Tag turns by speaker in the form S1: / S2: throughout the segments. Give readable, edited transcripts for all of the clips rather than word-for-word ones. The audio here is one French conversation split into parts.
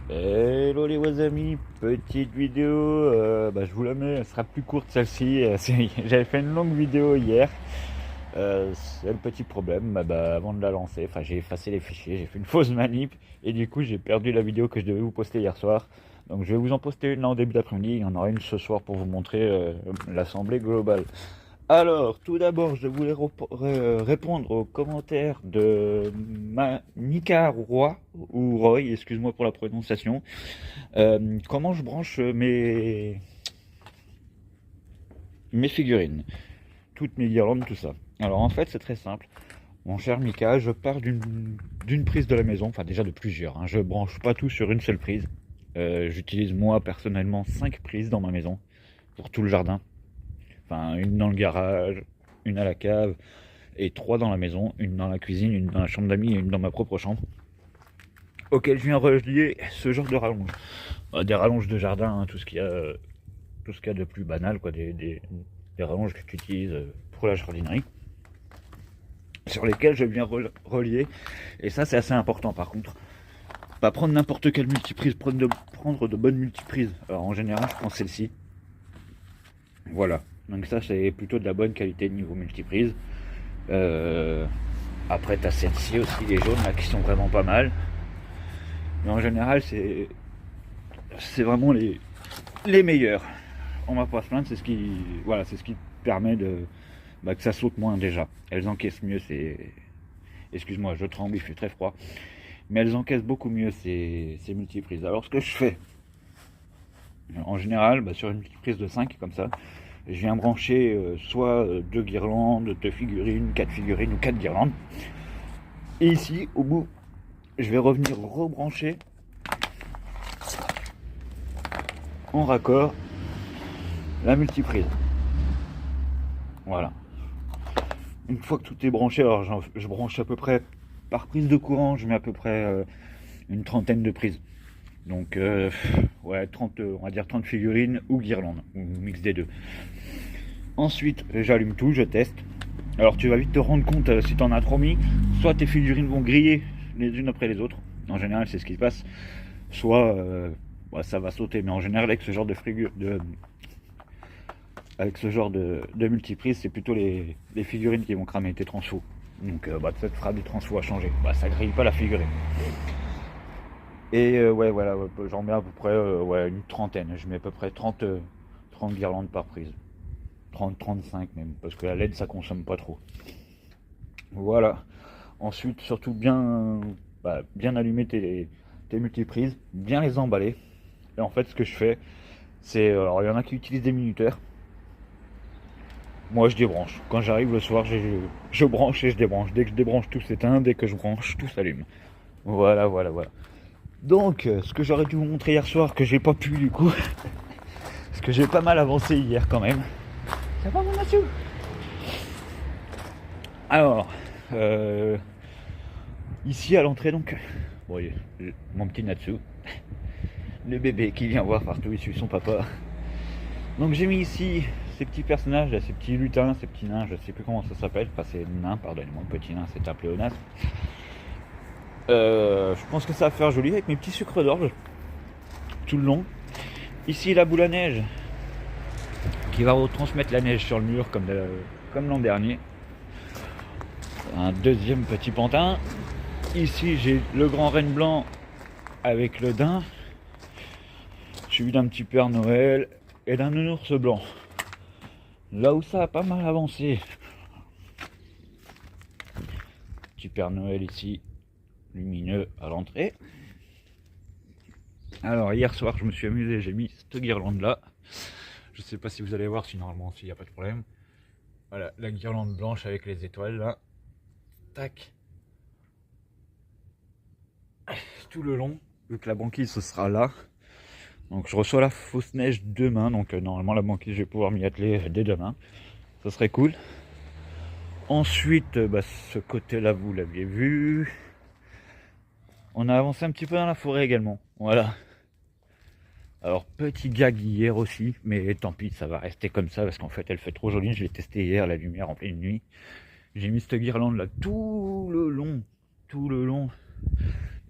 S1: Hello les amis, petite vidéo, je vous la mets, elle sera plus courte celle-ci. J'avais fait une longue vidéo hier. C'est le petit problème, avant de la lancer, j'ai effacé les fichiers, j'ai fait une fausse manip et du coup j'ai perdu la vidéo que je devais vous poster hier soir. Donc je vais vous en poster une là en début d'après-midi, il y en aura une ce soir pour vous montrer l'assemblée globale. Alors, tout d'abord, je voulais répondre aux commentaires de Mika Roy, ou Roy, excuse-moi pour la prononciation. Comment je branche mes figurines, toutes mes guirlandes, tout ça. Alors en fait, c'est très simple. Mon cher Mika, je pars d'une prise de la maison, enfin déjà de plusieurs, hein. Je branche pas tout sur une seule prise. J'utilise moi personnellement 5 prises dans ma maison, pour tout le jardin. Enfin, une dans le garage, une à la cave, et 3 dans la maison, une dans la cuisine, une dans la chambre d'amis et une dans ma propre chambre, auquel je viens relier ce genre de rallonge. Des rallonges de jardin, hein, tout ce qu'il y a de plus banal, quoi, des rallonges que tu utilises pour la jardinerie, sur lesquelles je viens relier. Et ça, c'est assez important par contre. Pas prendre n'importe quelle multiprise, prendre de bonnes multiprises. Alors en général, je prends celle-ci. Voilà. Donc ça, c'est plutôt de la bonne qualité niveau multiprise. Après, tu as celle-ci aussi, les jaunes là, qui sont vraiment pas mal. Mais en général, c'est vraiment les meilleurs. On va pas se plaindre, c'est ce qui, voilà, c'est ce qui permet que ça saute moins déjà. Elles encaissent mieux excuse-moi, je tremble, il fait très froid. Mais elles encaissent beaucoup mieux ces multiprises. Alors ce que je fais, en général, sur une multiprise de 5 comme ça, je viens brancher soit 2 guirlandes, 2 figurines, 4 figurines ou 4 guirlandes. Et ici, au bout, je vais revenir rebrancher en raccord la multiprise. Voilà. Une fois que tout est branché, alors je branche à peu près par prise de courant, je mets à peu près une trentaine de prises. Donc ouais, 30, on va dire 30 figurines ou guirlandes, ou mix des deux. Ensuite, j'allume tout, je teste. Alors tu vas vite te rendre compte si tu en as trop mis, soit tes figurines vont griller les unes après les autres. En général, c'est ce qui se passe. Soit ça va sauter, mais en général, avec ce genre de multiprise, c'est plutôt les figurines qui vont cramer tes transfos. Donc ça te fera des transfos à changer. Ça grille pas la figurine. Et ouais, voilà, j'en mets à peu près une trentaine. Je mets à peu près 30 guirlandes par prise. 30-35 même, parce que la LED ça consomme pas trop. Voilà. Ensuite, surtout bien allumer tes multiprises, bien les emballer. Et en fait, ce que je fais, c'est. Alors, il y en a qui utilisent des minuteurs. Moi, je débranche. Quand j'arrive le soir, je branche et je débranche. Dès que je débranche, tout s'éteint. Dès que je branche, tout s'allume. Voilà. Donc, ce que j'aurais dû vous montrer hier soir, que j'ai pas pu du coup, parce que j'ai pas mal avancé hier quand même. Ça va, mon Mathieu? Alors, ici à l'entrée, donc, bon, mon petit Natsu, le bébé qui vient voir partout, il suit son papa. Donc, j'ai mis ici ces petits personnages, là, ces petits lutins, ces petits nains, je sais plus comment ça s'appelle, enfin, c'est nain, pardonnez-moi, petit nain, c'est un pléonasme. Je pense que ça va faire joli avec mes petits sucres d'orge tout le long. Ici, la boule à neige qui va retransmettre la neige sur le mur comme l'an dernier. Un deuxième petit pantin. Ici, j'ai le grand renne blanc avec le daim, suivi d'un petit Père Noël et d'un nounours blanc. Là où ça a pas mal avancé, petit Père Noël ici, lumineux à l'entrée. Alors hier soir, je me suis amusé, j'ai mis cette guirlande là. Je sais pas si vous allez voir, si normalement s'il n'y a pas de problème. Voilà, la guirlande blanche avec les étoiles là. Tac. Tout le long, vu que la banquise ce sera là. Donc je reçois la fausse neige demain, donc normalement la banquise je vais pouvoir m'y atteler dès demain. Ça serait cool. Ensuite, ce côté-là vous l'aviez vu. On a avancé un petit peu dans la forêt également. Voilà. Alors petit gag hier aussi, mais tant pis, ça va rester comme ça parce qu'en fait elle fait trop jolie. Je l'ai testé hier, la lumière en pleine nuit. J'ai mis cette guirlande là tout le long.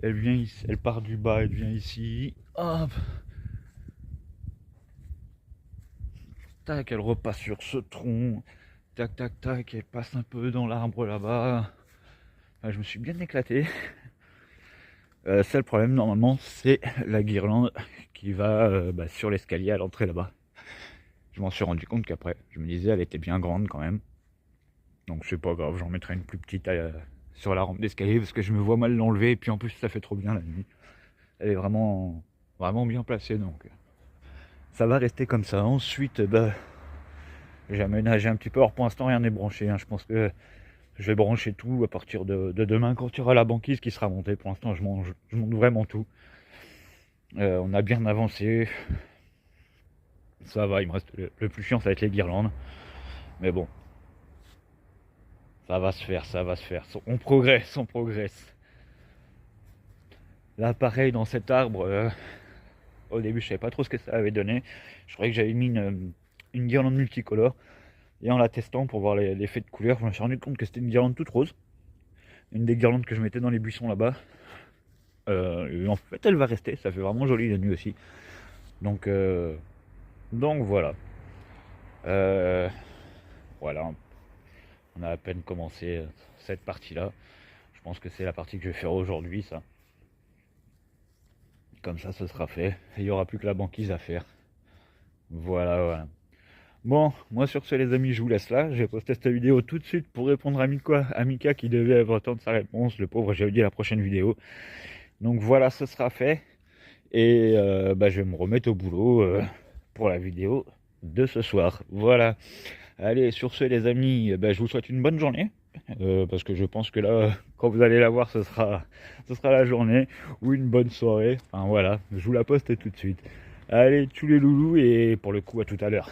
S1: Elle vient ici, elle part du bas, elle vient ici. Hop. Tac, elle repasse sur ce tronc. Tac, tac, tac, elle passe un peu dans l'arbre là-bas. Enfin, je me suis bien éclaté. C'est le problème, normalement, c'est la guirlande qui va sur l'escalier à l'entrée là-bas. Je m'en suis rendu compte qu'après, je me disais, elle était bien grande quand même. Donc c'est pas grave, j'en mettrai une plus petite sur la rampe d'escalier parce que je me vois mal l'enlever. Et puis en plus, ça fait trop bien la nuit. Elle est vraiment, vraiment bien placée, donc ça va rester comme ça. Ensuite, j'ai aménagé un petit peu. Alors pour l'instant, rien n'est branché. Hein. Je pense que je vais brancher tout à partir de demain quand il y aura la banquise qui sera montée. Pour l'instant, je monte vraiment tout. On a bien avancé. Ça va, il me reste le plus chiant, ça va être les guirlandes. Mais bon, ça va se faire, ça va se faire. On progresse, on progresse. Là, pareil, dans cet arbre, au début, je savais pas trop ce que ça avait donné. Je croyais que j'avais mis une guirlande multicolore. Et en la testant pour voir l'effet de couleur, je me suis rendu compte que c'était une guirlande toute rose. Une des guirlandes que je mettais dans les buissons là-bas. En fait, elle va rester. Ça fait vraiment joli la nuit aussi. Donc voilà. Voilà. On a à peine commencé cette partie-là. Je pense que c'est la partie que je vais faire aujourd'hui, ça. Comme ça, ce sera fait. Et il n'y aura plus que la banquise à faire. Voilà, voilà. Bon, moi sur ce les amis, je vous laisse là. J'ai posté cette vidéo tout de suite pour répondre à Mika qui devait attendre sa réponse. Le pauvre, j'ai dit la prochaine vidéo. Donc voilà, ce sera fait. Et je vais me remettre au boulot pour la vidéo de ce soir. Voilà. Allez, sur ce les amis, je vous souhaite une bonne journée. Parce que je pense que là, quand vous allez la voir, ce sera la journée. Ou une bonne soirée. Enfin voilà, je vous la poste tout de suite. Allez, tous les loulous et pour le coup, à tout à l'heure.